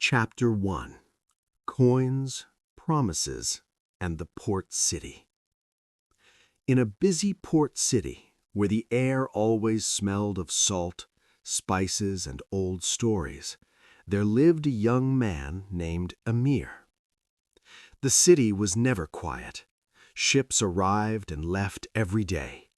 Chapter 1: Coins, Promises, and the Port City. In a busy port city, where the air always smelled of salt, spices, and old stories, there lived a young man named Amir. The city was never quiet. Ships arrived and left every day.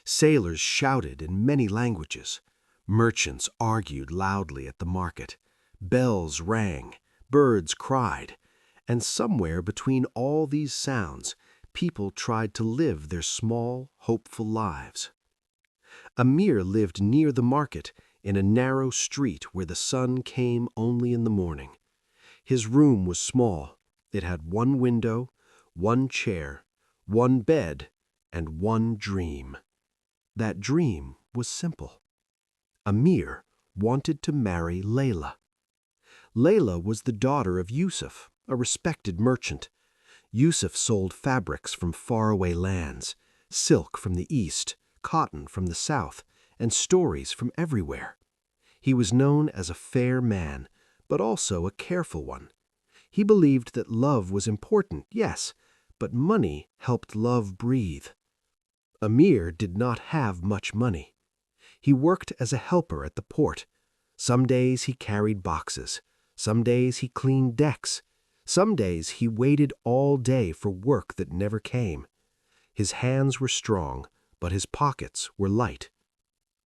Sailors shouted in many languages. Merchants argued loudly at the market. Bells rang, birds cried, and somewhere between all these sounds, people tried to live their small, hopeful lives. Amir lived near the market, in a narrow street where the sun came only in the morning. His room was small. It had one window, one chair, one bed, and one dream. That dream was simple. Amir wanted to marry Layla. Layla was the daughter of Yusuf, a respected merchant. Yusuf sold fabrics from faraway lands, silk from the east, cotton from the south, and stories from everywhere. He was known as a fair man, but also a careful one. He believed that love was important, yes, but money helped love breathe. Amir did not have much money. He worked as a helper at the port. Some days he carried boxes. Some days he cleaned decks. Some days he waited all day for work that never came. His hands were strong, but his pockets were light.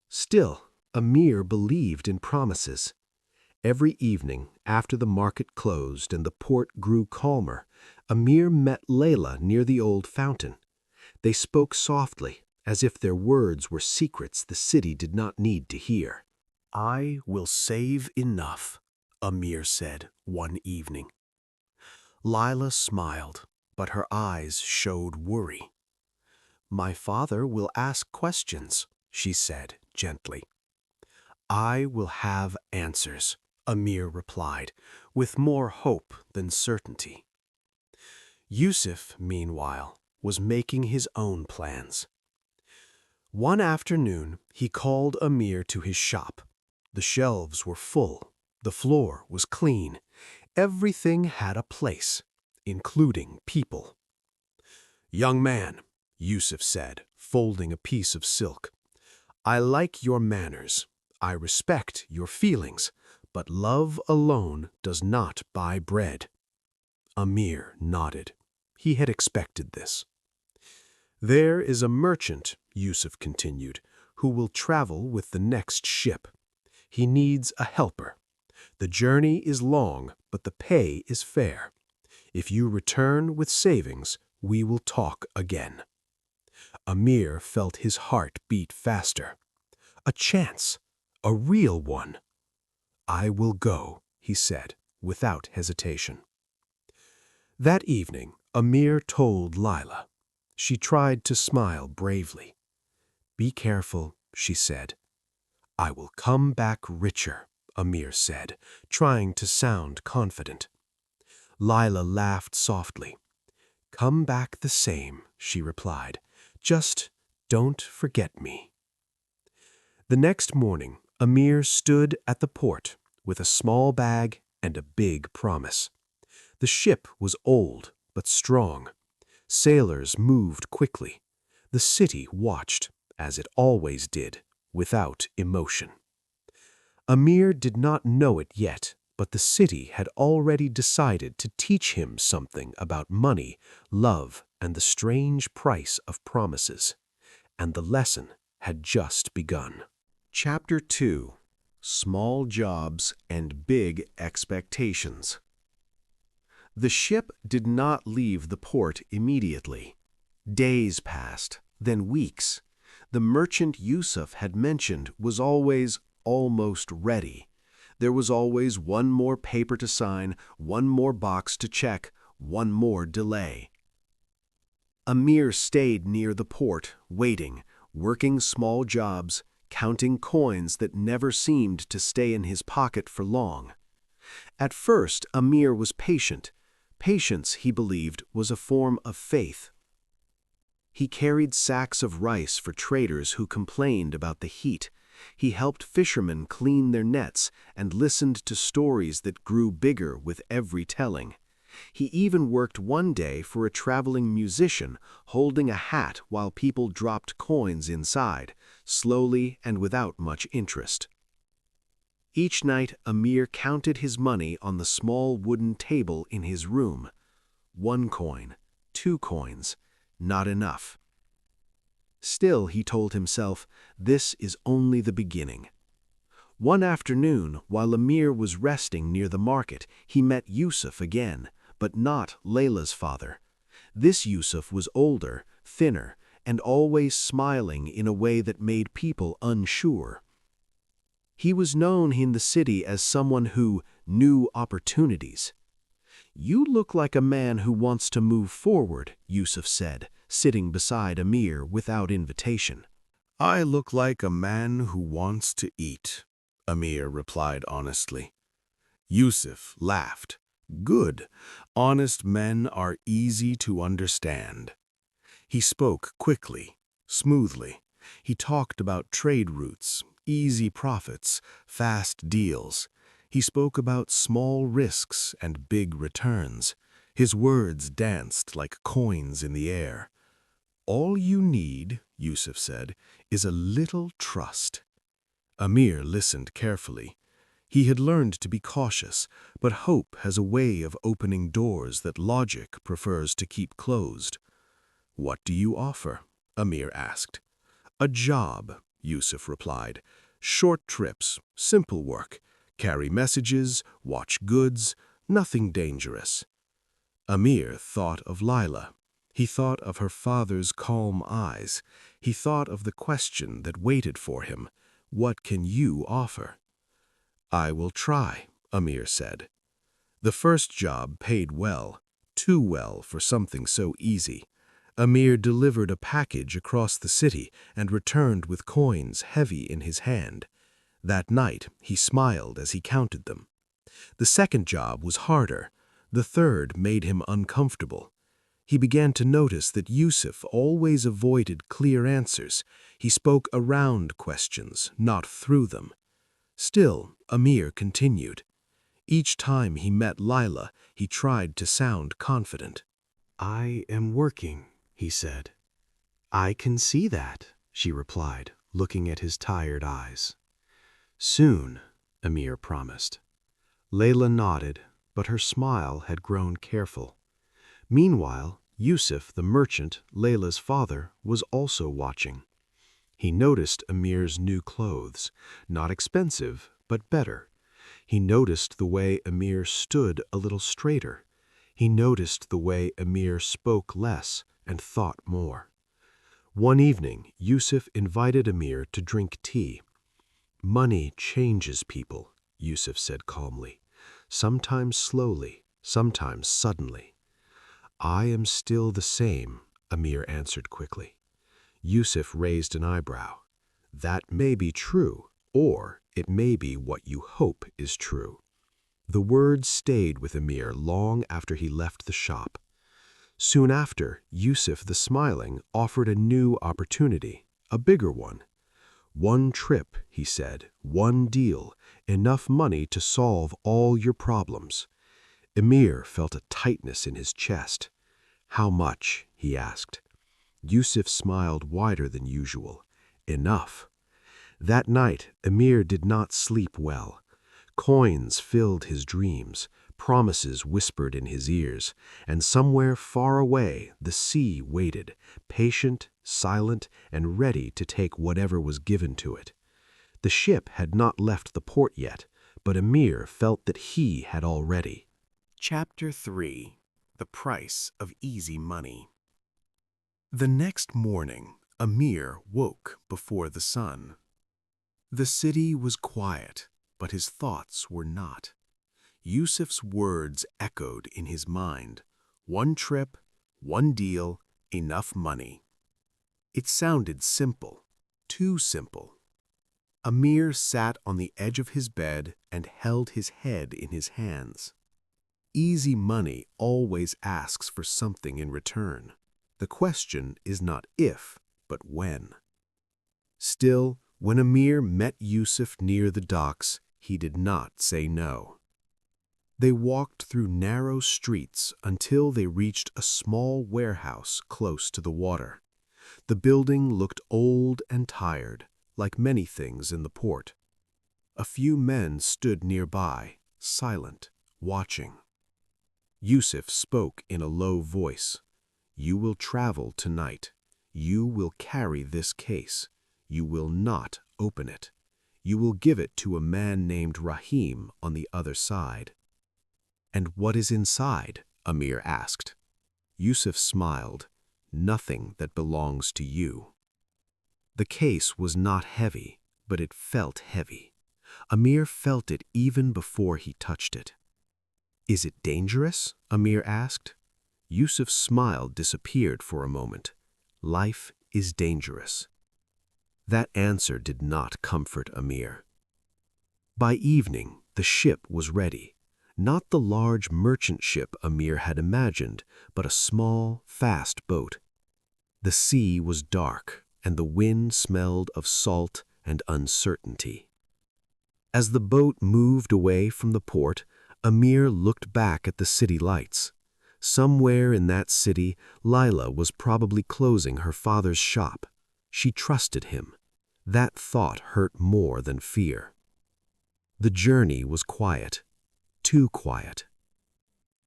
Still, Amir believed in promises. Every evening, after the market closed and the port grew calmer, Amir met Layla near the old fountain. They spoke softly, as if their words were secrets the city did not need to hear. "I will save enough," Amir said one evening. Layla smiled, but her eyes showed worry. "My father will ask questions," she said gently. "I will have answers," Amir replied, with more hope than certainty. Yusuf, meanwhile, was making his own plans. One afternoon, he called Amir to his shop. The shelves were full. The floor was clean. Everything had a place, including people. "Young man," Yusuf said, folding a piece of silk, "I like your manners. I respect your feelings, but love alone does not buy bread." Amir nodded. He had expected this. "There is a merchant," Yusuf continued, "who will travel with the next ship. He needs a helper. The journey is long, but the pay is fair. If you return with savings, we will talk again." Amir felt his heart beat faster. A chance, a real one. "I will go," he said, without hesitation. That evening, Amir told Layla. She tried to smile bravely. "Be careful," she said. "I will come back richer," Amir said, trying to sound confident. Layla laughed softly. "Come back the same," she replied. "Just don't forget me." The next morning, Amir stood at the port with a small bag and a big promise. The ship was old but strong. Sailors moved quickly. The city watched, as it always did, without emotion. Amir did not know it yet, but the city had already decided to teach him something about money, love, and the strange price of promises. And the lesson had just begun. Chapter 2: Small Jobs and Big Expectations. The ship did not leave the port immediately. Days passed, then weeks. The merchant Yusuf had mentioned was always almost ready. There was always one more paper to sign, one more box to check, one more delay. Amir stayed near the port, waiting, working small jobs, counting coins that never seemed to stay in his pocket for long. At first, Amir was patient. Patience, he believed, was a form of faith. He carried sacks of rice for traders who complained about the heat. He helped fishermen clean their nets and listened to stories that grew bigger with every telling. He even worked one day for a traveling musician, holding a hat while people dropped coins inside, slowly and without much interest. Each night, Amir counted his money on the small wooden table in his room. 1 coin, 2 coins, not enough. Still, he told himself, this is only the beginning. One afternoon, while Amir was resting near the market, he met Yusuf again, but not Layla's father. This Yusuf was older, thinner, and always smiling in a way that made people unsure. He was known in the city as someone who knew opportunities. "You look like a man who wants to move forward," Yusuf said, sitting beside Amir without invitation. "I look like a man who wants to eat," Amir replied honestly. Yusuf laughed. "Good. Honest men are easy to understand." He spoke quickly, smoothly. He talked about trade routes, easy profits, fast deals. He spoke about small risks and big returns. His words danced like coins in the air. "All you need," Yusuf said, "is a little trust." Amir listened carefully. He had learned to be cautious, but hope has a way of opening doors that logic prefers to keep closed. "What do you offer?" Amir asked. "A job," Yusuf replied. "Short trips, simple work. Carry messages, watch goods, nothing dangerous." Amir thought of Lila. He thought of her father's calm eyes. He thought of the question that waited for him. "What can you offer?" "I will try," Amir said. The first job paid well, too well for something so easy. Amir delivered a package across the city and returned with coins heavy in his hand. That night, he smiled as he counted them. The second job was harder. The third made him uncomfortable. He began to notice that Yusuf always avoided clear answers. He spoke around questions, not through them. Still, Amir continued. Each time he met Lila, he tried to sound confident. "I am working," he said. "I can see that," she replied, looking at his tired eyes. "Soon," Amir promised. Layla nodded, but her smile had grown careful. Meanwhile, Yusuf, the merchant, Layla's father, was also watching. He noticed Amir's new clothes, not expensive, but better. He noticed the way Amir stood a little straighter. He noticed the way Amir spoke less and thought more. One evening, Yusuf invited Amir to drink tea. "Money changes people," Yusuf said calmly, "sometimes slowly, sometimes suddenly." "I am still the same," Amir answered quickly. Yusuf raised an eyebrow. "That may be true, or it may be what you hope is true." The words stayed with Amir long after he left the shop. Soon after, Yusuf the Smiling offered a new opportunity, a bigger one. "1 trip," he said, "1 deal, enough money to solve all your problems." Amir felt a tightness in his chest. "How much?" he asked. Yusuf smiled wider than usual. "Enough." That night, Amir did not sleep well. Coins filled his dreams, promises whispered in his ears, and somewhere far away the sea waited, patient, silent, and ready to take whatever was given to it. The ship had not left the port yet, but Amir felt that he had already. Chapter 3. The Price of Easy Money. The next morning, Amir woke before the sun. The city was quiet, but his thoughts were not. Yusuf's words echoed in his mind. 1 trip, 1 deal, enough money. It sounded simple, too simple. Amir sat on the edge of his bed and held his head in his hands. Easy money always asks for something in return. The question is not if, but when. Still, When Amir met Yusuf near the docks, he did not say no. They walked through narrow streets until they reached a small warehouse close to the water. The building looked old and tired, like many things in the port. A few men stood nearby, silent, watching. Yusuf spoke in a low voice. "You will travel tonight. You will carry this case. You will not open it. You will give it to a man named Rahim on the other side." "And what is inside?" Amir asked. Yusuf smiled. "Nothing that belongs to you." The case was not heavy, but it felt heavy. Amir felt it even before he touched it. "Is it dangerous?" Amir asked. Yusuf's smile disappeared for a moment. "Life is dangerous." That answer did not comfort Amir. By evening, the ship was ready. Not the large merchant ship Amir had imagined, but a small, fast boat. The sea was dark, and the wind smelled of salt and uncertainty. As the boat moved away from the port, Amir looked back at the city lights. Somewhere in that city, Lila was probably closing her father's shop. She trusted him. That thought hurt more than fear. The journey was quiet, too quiet.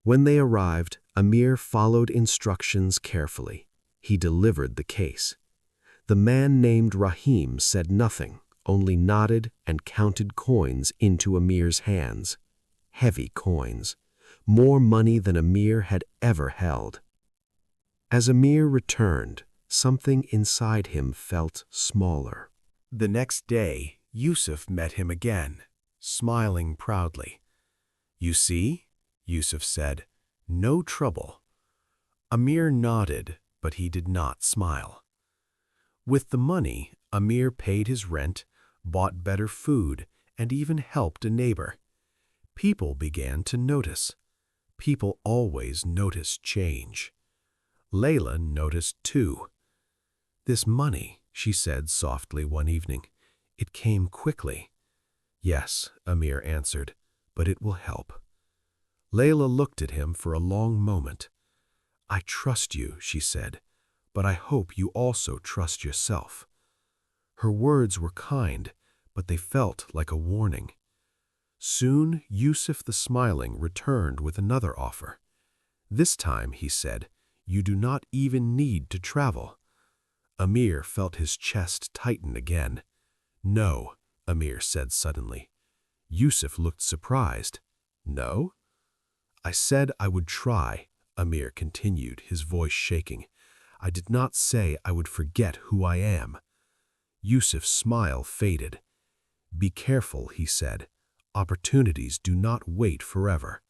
When they arrived, Amir followed instructions carefully. He delivered the case. The man named Rahim said nothing, only nodded and counted coins into Amir's hands. Heavy coins, more money than Amir had ever held. As Amir returned, something inside him felt smaller. The next day, Yusuf met him again, smiling proudly. "You see," Yusuf said, "no trouble." Amir nodded, but he did not smile. With the money, Amir paid his rent, bought better food, and even helped a neighbor. People began to notice. People always notice change. Layla noticed too. "This money," she said softly one evening, "it came quickly." "Yes," Amir answered, "but it will help." Layla looked at him for a long moment. "I trust you," she said, "but I hope you also trust yourself." Her words were kind, but they felt like a warning. Soon, Yusuf the Smiling returned with another offer. This time, he said, "You do not even need to travel." Amir felt his chest tighten again. "No," Amir said suddenly. Yusuf looked surprised. "No?" "I said I would try," Amir continued, his voice shaking. "I did not say I would forget who I am." Yusuf's smile faded. "Be careful," he said. "Opportunities do not wait forever."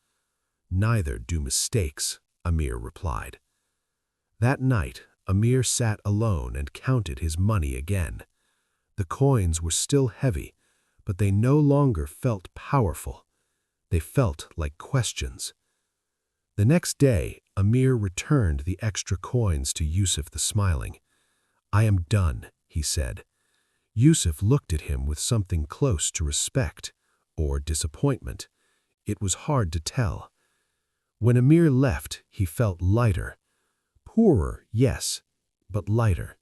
"Neither do mistakes," Amir replied. That night, Amir sat alone and counted his money again. The coins were still heavy, but they no longer felt powerful. They felt like questions. The next day, Amir returned the extra coins to Yusuf the Smiling. "I am done," he said. Yusuf looked at him with something close to respect or disappointment. It was hard to tell. When Amir left, he felt lighter. Poorer, yes, but lighter.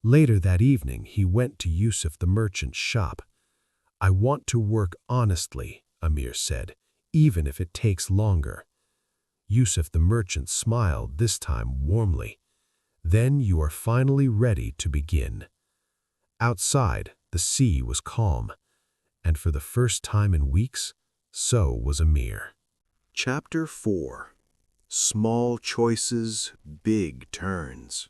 Later that evening, he went to Yusuf the merchant's shop. "I want to work honestly," Amir said, "even if it takes longer." Yusuf the merchant smiled, this time warmly. "Then you are finally ready to begin." Outside, the sea was calm, and for the first time in weeks, so was Amir. Chapter 4. Small Choices, Big Turns.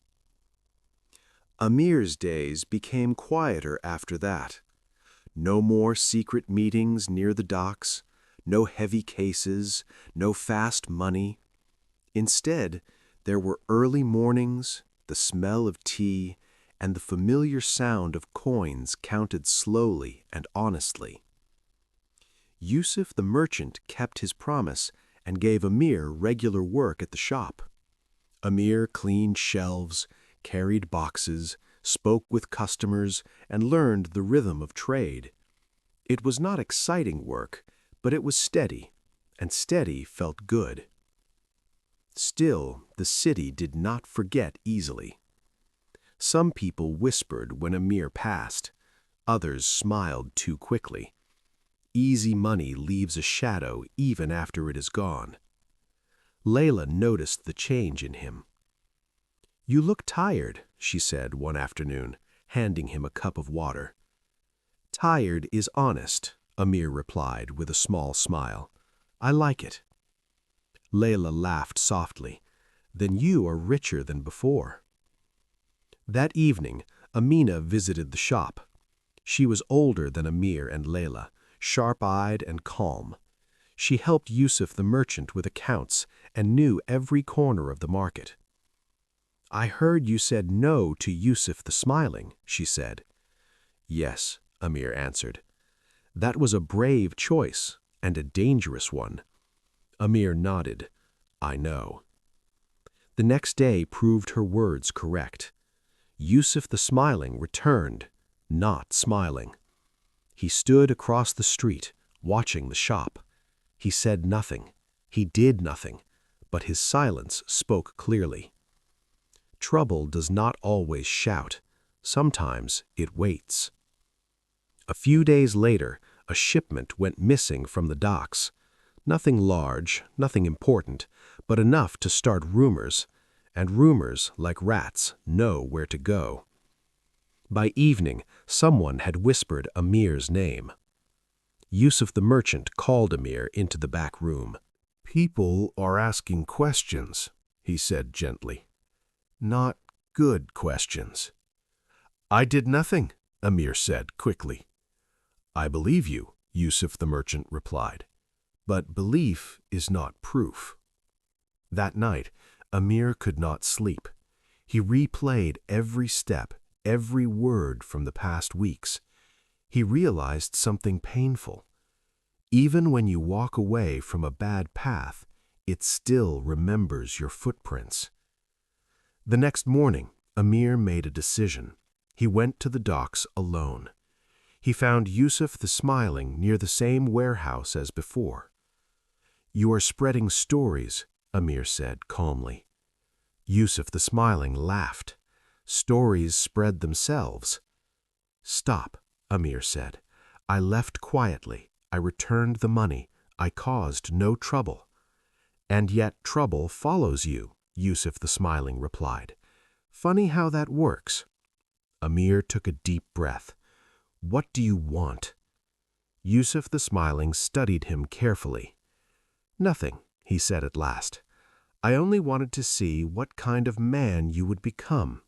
Amir's days became quieter after that. No more secret meetings near the docks, no heavy cases, no fast money. Instead, there were early mornings, the smell of tea, and the familiar sound of coins counted slowly and honestly. Yusuf the merchant kept his promise and gave Amir regular work at the shop. Amir cleaned shelves, carried boxes, spoke with customers, and learned the rhythm of trade. It was not exciting work, but it was steady, and steady felt good. Still, the city did not forget easily. Some people whispered when Amir passed. Others smiled too quickly. Easy money leaves a shadow even after it is gone. Layla noticed the change in him. "You look tired," she said one afternoon, handing him a cup of water. "Tired is honest," Amir replied with a small smile. "I like it." Layla laughed softly. "Then you are richer than before." That evening, Amina visited the shop. She was older than Amir and Layla, sharp-eyed and calm. She helped Yusuf the merchant with accounts and knew every corner of the market. "I heard you said no to Yusuf the Smiling," she said. "Yes," Amir answered. "That was a brave choice and a dangerous one." Amir nodded. "I know." The next day proved her words correct. Yusuf the Smiling returned, not smiling. He stood across the street, watching the shop. He said nothing. He did nothing, but his silence spoke clearly. Trouble does not always shout. Sometimes it waits. A few days later, a shipment went missing from the docks. Nothing large, nothing important, but enough to start rumors, and rumors, like rats, know where to go. By evening, someone had whispered Amir's name. Yusuf the merchant called Amir into the back room. "People are asking questions," he said gently. "Not good questions." "I did nothing," Amir said quickly. "I believe you," Yusuf the merchant replied. "But belief is not proof." That night, Amir could not sleep. He replayed every step, every word from the past weeks. He realized something painful. Even when you walk away from a bad path, it still remembers your footprints. The next morning, Amir made a decision. He went to the docks alone. He found Yusuf the Smiling near the same warehouse as before. "You are spreading stories," Amir said calmly. Yusuf the Smiling laughed. "Stories spread themselves." "Stop," Amir said. "I left quietly. I returned the money. I caused no trouble." "And yet trouble follows you," Yusuf the Smiling replied. "Funny how that works." Amir took a deep breath. "What do you want?" Yusuf the Smiling studied him carefully. "Nothing," he said at last. "I only wanted to see what kind of man you would become."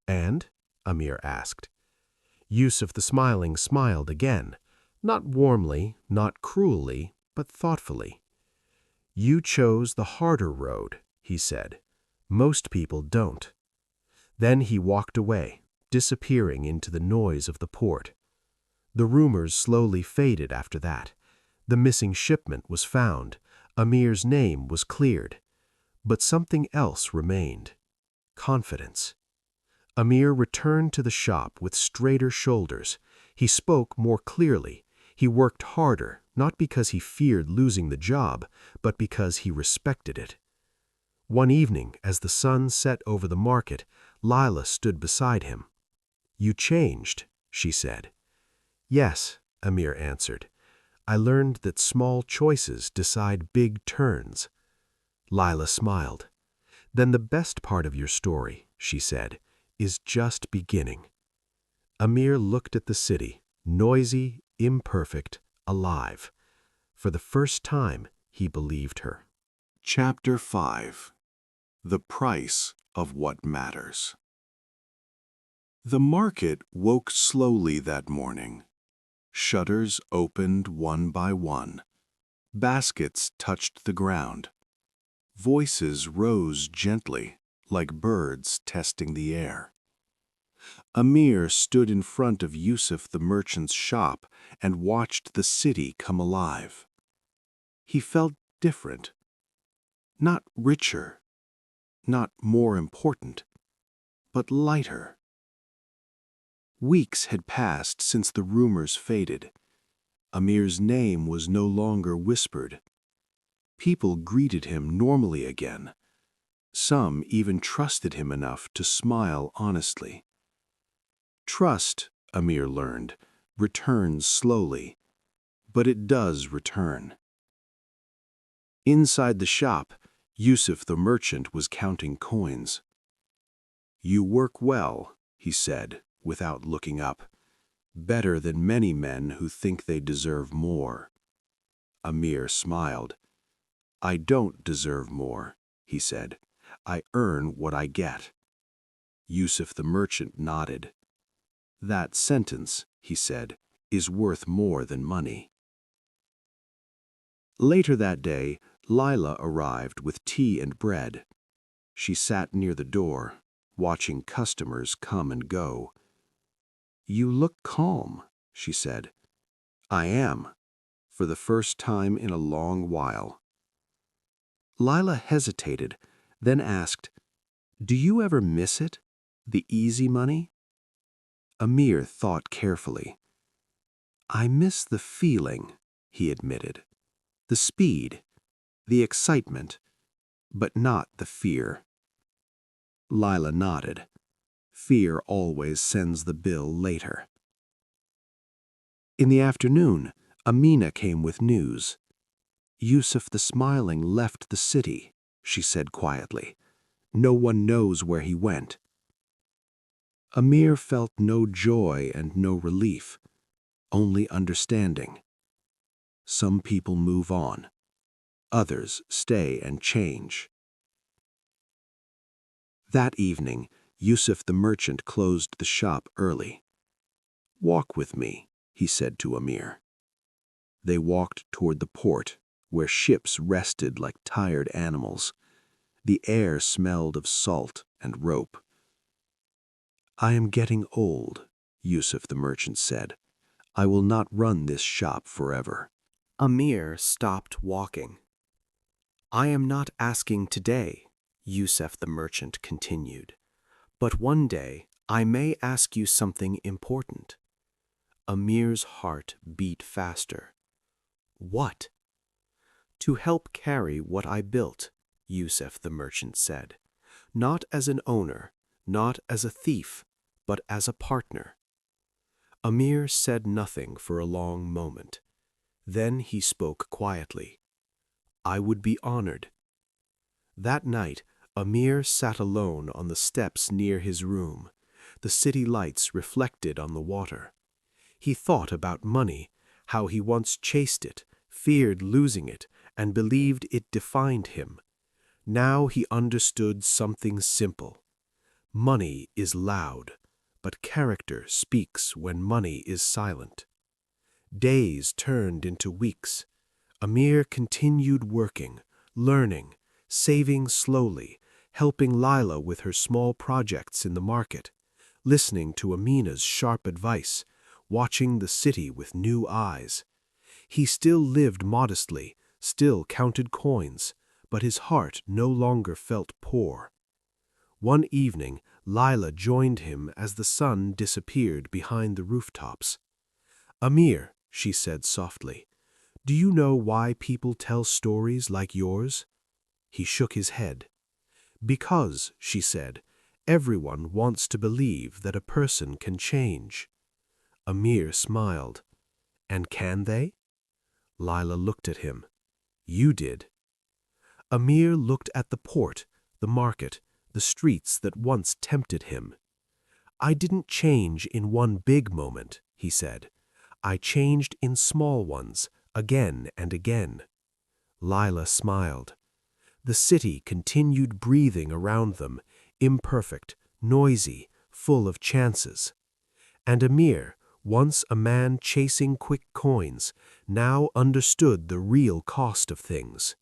"And?" Amir asked. Yusuf the Smiling smiled again, not warmly, not cruelly, but thoughtfully. "You chose the harder road," he said. "Most people don't." Then he walked away, disappearing into the noise of the port. The rumors slowly faded after that. The missing shipment was found. Amir's name was cleared. But something else remained. Confidence. Amir returned to the shop with straighter shoulders. He spoke more clearly. He worked harder, not because he feared losing the job, but because he respected it. One evening, as the sun set over the market, Lila stood beside him. "You changed," she said. "Yes," Amir answered. "I learned that small choices decide big turns." Lila smiled. "Then the best part of your story," she said, "is just beginning." Amir looked at the city, noisy, imperfect, alive. For the first time, he believed her. Chapter 5. The Price of What Matters. The market woke slowly that morning. Shutters opened one by one. Baskets touched the ground. Voices rose gently, like birds testing the air. Amir stood in front of Yusuf the merchant's shop and watched the city come alive. He felt different. Not richer, not more important, but lighter. Weeks had passed since the rumors faded. Amir's name was no longer whispered. People greeted him normally again. Some even trusted him enough to smile honestly. Trust, Amir learned, returns slowly, but it does return. Inside the shop, Yusuf the merchant was counting coins. "You work well," he said, without looking up. "Better than many men who think they deserve more." Amir smiled. "I don't deserve more," he said. "I earn what I get." Yusuf the merchant nodded. "That sentence," he said, "is worth more than money." Later that day, Lila arrived with tea and bread. She sat near the door, watching customers come and go. "You look calm," she said. "I am, for the first time in a long while." Lila hesitated, then asked, "Do you ever miss it, the easy money?" Amir thought carefully. "I miss the feeling," he admitted. "The speed, the excitement, but not the fear." Lila nodded. Fear always sends the bill later. In the afternoon, Amina came with news. "Yusuf the Smiling left the city," she said quietly. "No one knows where he went." Amir felt no joy and no relief, only understanding. Some people move on. Others stay and change. That evening, Yusuf the merchant closed the shop early. "Walk with me," he said to Amir. They walked toward the port, where ships rested like tired animals. The air smelled of salt and rope. "I am getting old," Yusuf the merchant said. "I will not run this shop forever." Amir stopped walking. "I am not asking today," Yusuf the merchant continued, "but one day I may ask you something important." Amir's heart beat faster. "What?" "To help carry what I built," Yusuf the merchant said. "Not as an owner, not as a thief, but as a partner." Amir said nothing for a long moment. Then he spoke quietly. "I would be honored." That night, Amir sat alone on the steps near his room. The city lights reflected on the water. He thought about money, how he once chased it, feared losing it, and believed it defined him. Now he understood something simple. Money is loud, but character speaks when money is silent. Days turned into weeks. Amir continued working, learning, saving slowly, helping Lila with her small projects in the market, listening to Amina's sharp advice, watching the city with new eyes. He still lived modestly, still counted coins, but his heart no longer felt poor. One evening, Lila joined him as the sun disappeared behind the rooftops. "Amir," she said softly, "do you know why people tell stories like yours?" He shook his head. "Because," she said, "everyone wants to believe that a person can change." Amir smiled. "And can they?" Lila looked at him. "You did." Amir looked at the port, the market, the streets that once tempted him. "I didn't change in one big moment," he said. "I changed in small ones, again and again." Lila smiled. The city continued breathing around them, imperfect, noisy, full of chances. And Amir, once a man chasing quick coins, now understood the real cost of things.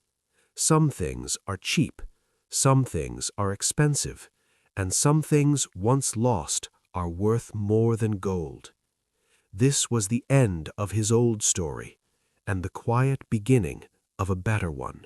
Some things are cheap, some things are expensive, and some things once lost are worth more than gold. This was the end of his old story, and the quiet beginning of a better one.